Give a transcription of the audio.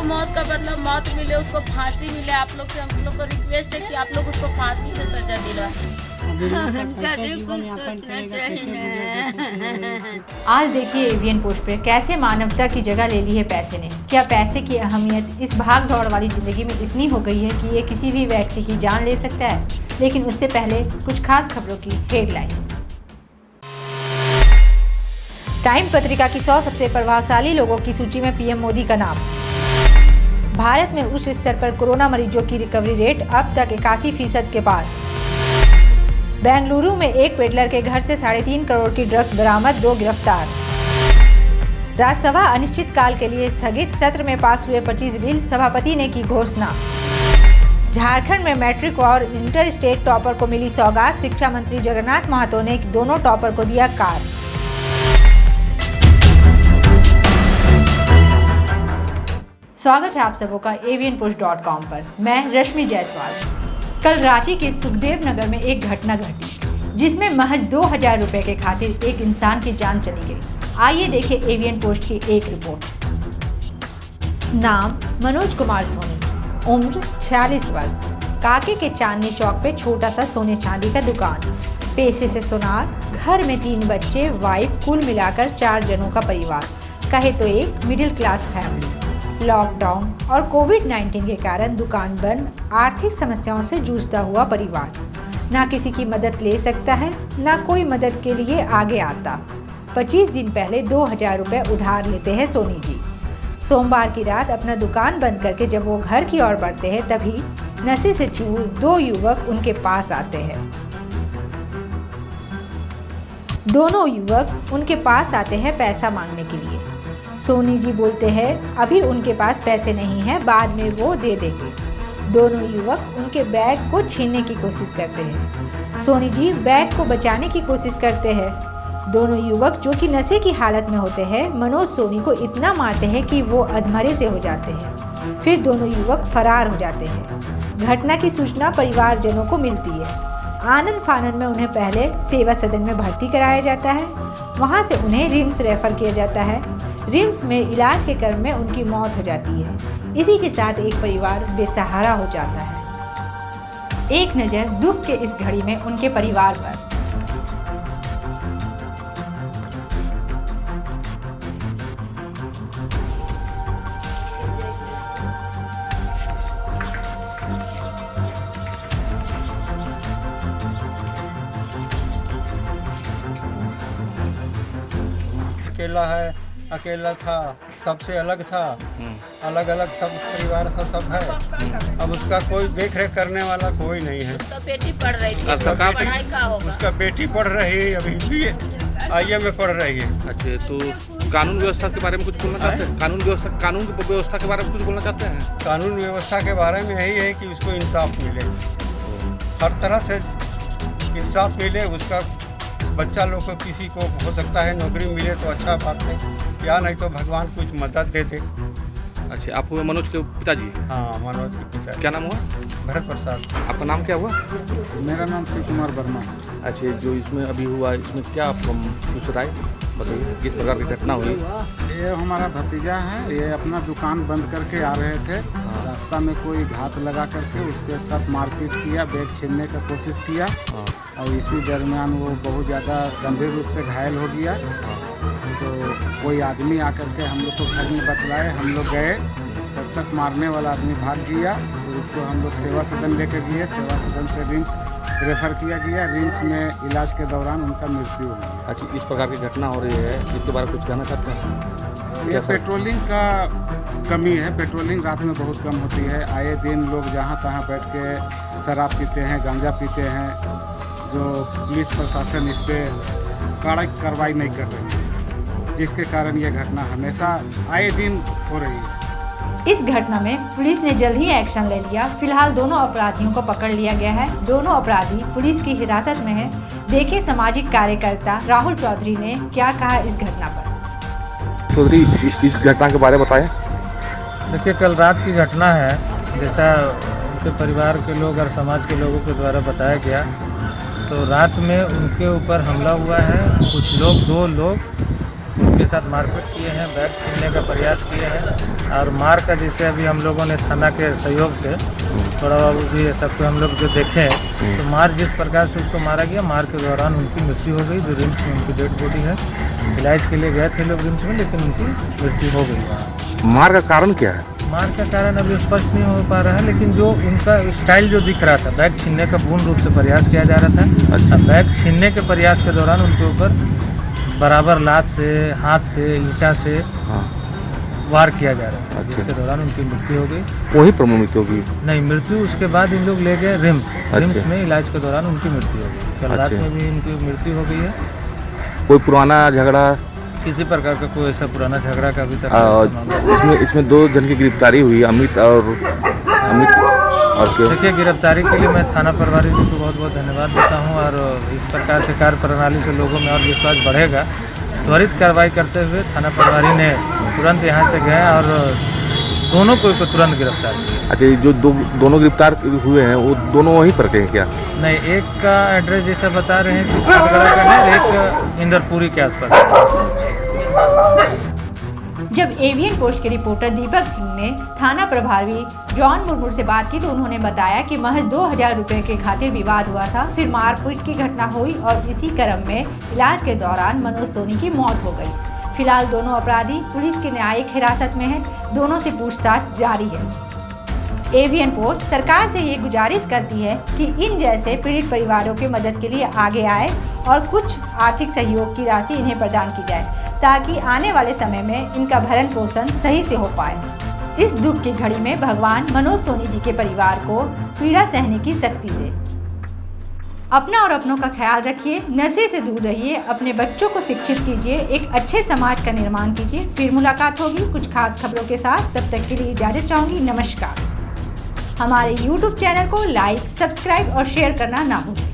उसको मौत का बदला मौत मिले, उसको फांसी मिले। आप लोग से हम लोग को रिक्वेस्ट है कि आप लोग उसको फांसी से सजा दिलवाएं। उनका दिल कुछ सोचना चाहिए। आज देखिए एवियन पोस्ट पे कैसे मानवता की जगह ले ली है पैसे ने। क्या पैसे की अहमियत इस भाग दौड़ वाली जिंदगी में इतनी हो गई है कि ये किसी भी व्यक्ति की जान ले सकता है। लेकिन उससे पहले कुछ खास खबरों की हेडलाइंस। टाइम पत्रिका की 100 सबसे प्रभावशाली लोगों की सूची में पीएम मोदी का नाम। भारत में उच्च स्तर पर कोरोना मरीजों की रिकवरी रेट अब तक 81% के पार। बेंगलुरु में एक पेडलर के घर से 3.5 करोड़ की ड्रग्स बरामद, 2 गिरफ्तार। राज्यसभा अनिश्चितकाल के लिए स्थगित, सत्र में पास हुए 25 बिल, सभापति ने की घोषणा। झारखंड में मैट्रिक और इंटर स्टेट टॉपर को मिली सौगात, शिक्षा मंत्री जगन्नाथ महतो ने दोनों टॉपर को दिया कार। स्वागत है आप सबों का avianpost.com पर। मैं रश्मि जायसवाल। कल रांची के सुखदेव नगर में एक घटना घटी जिसमें महज 2000 रुपए के खातिर एक इंसान की जान चली गई। आइए देखें एवियन पोस्ट की एक रिपोर्ट। नाम मनोज कुमार सोनी, उम्र 46 वर्ष, काके के चांदनी चौक पे छोटा सा सोने चांदी का दुकान, पेशे से सुनार, घर में 3 बच्चे, वाइफ, कुल मिलाकर 4 जनों का परिवार, कहे तो एक मिडिल क्लास फैमिली। लॉकडाउन और कोविड-19 के कारण दुकान बंद, आर्थिक समस्याओं से जूझता हुआ परिवार ना किसी की मदद ले सकता है, ना कोई मदद के लिए आगे आता। 25 दिन पहले 2000 रुपये उधार लेते हैं सोनी जी। सोमवार की रात अपना दुकान बंद करके जब वो घर की ओर बढ़ते हैं तभी नशे से चूर 2 युवक उनके पास आते हैं। दोनों युवक उनके पास आते हैं पैसा मांगने के लिए। सोनी जी बोलते हैं अभी उनके पास पैसे नहीं हैं, बाद में वो दे देंगे। दोनों युवक उनके बैग को छीनने की कोशिश करते हैं। सोनी जी बैग को बचाने की कोशिश करते हैं। दोनों युवक जो कि नशे की हालत में होते हैं मनोज सोनी को इतना मारते हैं कि वो अधमरे से हो जाते हैं। फिर दोनों युवक फरार हो जाते हैं। घटना की सूचना परिवारजनों को मिलती है। आनंद फानन में उन्हें पहले सेवा सदन में भर्ती कराया जाता है, वहाँ से उन्हें रिम्स रेफर किया जाता है। रिम्स में इलाज के क्रम में उनकी मौत हो जाती है। इसी के साथ एक परिवार बेसहारा हो जाता है। एक नज़र दुख के इस घड़ी में उनके परिवार पर। अकेला है, अकेला था, सबसे अलग था, अलग अलग सब परिवार सा सब है। अब उसका कोई देख रेख करने वाला कोई नहीं है। उसका बेटी पढ़ रही थी, पढ़ाई का होगा। उसका बेटी पढ़ रही है, अभी भी आईए में पढ़ रही है। अच्छा, तो कानून व्यवस्था के बारे में कुछ बोलना चाहते हैं? कानून की व्यवस्था के बारे में कुछ बोलना चाहते हैं? कानून व्यवस्था के बारे में यही है कि उसको इंसाफ मिले, हर तरह से इंसाफ मिले। उसका बच्चा लोग को किसी को हो सकता है नौकरी मिले तो अच्छा बात है, या नहीं तो भगवान कुछ मदद दे दे। अच्छा, आप हुए मनोज के पिताजी? हाँ, मनोज के पिता। क्या नाम हुआ? भरत प्रसाद। आपका नाम क्या हुआ? मेरा नाम शिव कुमार वर्मा। अच्छा, जो इसमें अभी हुआ इसमें क्या आपको कुछ राय बताइए, किस प्रकार की घटना हुई? ये हमारा भतीजा है, ये अपना दुकान बंद करके आ रहे थे। रास्ता में कोई घात लगा करके उसके साथ मारपीट किया, बैग छीनने का कोशिश किया और इसी दरमियान वो बहुत ज़्यादा गंभीर रूप से घायल हो गया। तो कोई आदमी आकर के हम लोग को घर में बतलाए, हम लोग गए, तब तक मारने वाला आदमी भाग गया। फिर उसको हम लोग सेवा सदन लेकर गए, सेवा सदन से रिम्स रेफर किया गया। रिम्स में इलाज के दौरान उनका मृत्यु हो गया। अच्छा, इस प्रकार की घटना हो रही है, इसके बारे में कुछ कहना चाहते हैं? ये पेट्रोलिंग का कमी है, पेट्रोलिंग रात में बहुत कम होती है। आए दिन लोग जहाँ तहाँ बैठ के शराब पीते हैं, गांजा पीते हैं, जो पुलिस प्रशासन इस पर कड़क कार्रवाई नहीं कर रही है, जिसके कारण ये घटना हमेशा आए दिन हो रही है। इस घटना में पुलिस ने जल्द ही एक्शन ले लिया। फिलहाल दोनों अपराधियों को पकड़ लिया गया है। दोनों अपराधी पुलिस की हिरासत में है। देखे सामाजिक कार्यकर्ता राहुल चौधरी ने क्या कहा इस घटना पर। चौधरी, इस घटना के बारे में बताएं। देखिए, कल रात की घटना है, जैसा उनके परिवार के लोग और समाज के लोगों के द्वारा बताया गया। तो रात में उनके ऊपर हमला हुआ है। कुछ लोग, 2 लोग उनके साथ मारपीट किए हैं, बैग छीनने का प्रयास किए हैं। और मार का जैसे अभी हम लोगों ने थाना के सहयोग से थोड़ा बाबू भी ये सब हम लोग जो देखे तो मार जिस प्रकार से उसको मारा गया, मार के दौरान उनकी मृत्यु हो गई। जो रिम्स में उनकी डेड बॉडी है, इलाज के लिए गए थे लोग रिम्स में, लेकिन उनकी मृत्यु हो गई वहाँ। मार का कारण क्या है? मार का कारण अभी स्पष्ट नहीं हो पा रहा है, लेकिन जो उनका स्टाइल जो दिख रहा था, बैग छीनने का पूर्ण रूप से प्रयास किया जा रहा था। अच्छा। बैग छीनने के प्रयास के दौरान उनके ऊपर बराबर लात से, हाथ से, ईंटा से वार किया जा रहा था। अच्छा। जिसके दौरान उनकी मृत्यु हो गई। वही पर मृत्यु होगी? नहीं, मृत्यु उसके बाद इन लोग ले गए रिम्स। रिम्स अच्छा। में इलाज के दौरान उनकी मृत्यु हो गई। कल रात अच्छा। में भी उनकी मृत्यु हो गई है। कोई पुराना झगड़ा? किसी प्रकार का कोई ऐसा पुराना झगड़ा का अभी तक मामला इसमें 2 जन की गिरफ्तारी हुई, अमित और क्यों? देखिए, गिरफ्तारी के लिए मैं थाना प्रभारी जी को बहुत बहुत धन्यवाद देता हूं, और इस प्रकार से कार्य प्रणाली से लोगों में और विश्वास बढ़ेगा। त्वरित कार्रवाई करते हुए थाना प्रभारी ने तुरंत यहां से गए और दोनों को तुरंत गिरफ्तार किया। अच्छा, ये जो दोनों गिरफ्तार हुए हैं वो दोनों वहीं पर के हैं क्या? नहीं, एक का एड्रेस जैसा बता रहे हैं कि खटगड़ा का है, एक इंदरपुरी के आसपास। जब एवीएन पोस्ट के रिपोर्टर दीपक सिंह ने थाना प्रभारी जॉन मुर्मू से बात की तो उन्होंने बताया कि महज 2000 रुपए के खातिर विवाद हुआ था। फिर मारपीट की घटना हुई और इसी क्रम में इलाज के दौरान मनोज सोनी की मौत हो गई। फिलहाल दोनों अपराधी पुलिस की न्यायिक हिरासत में हैं। दोनों से पूछताछ जारी है। एवीएन पोस्ट सरकार से ये गुजारिश करती है कि इन जैसे पीड़ित परिवारों के मदद के लिए आगे आए और कुछ आर्थिक सहयोग की राशि इन्हें प्रदान की जाए, ताकि आने वाले समय में इनका भरण पोषण सही से हो पाए। इस दुख की घड़ी में भगवान मनोज सोनी जी के परिवार को पीड़ा सहने की शक्ति दे। अपना और अपनों का ख्याल रखिए, नशे से दूर रहिए, अपने बच्चों को शिक्षित कीजिए, एक अच्छे समाज का निर्माण कीजिए। फिर मुलाकात होगी कुछ खास खबरों के साथ। तब तक के लिए इजाजत चाहूँगी। नमस्कार। हमारे YouTube चैनल को लाइक, सब्सक्राइब और शेयर करना ना भूलें।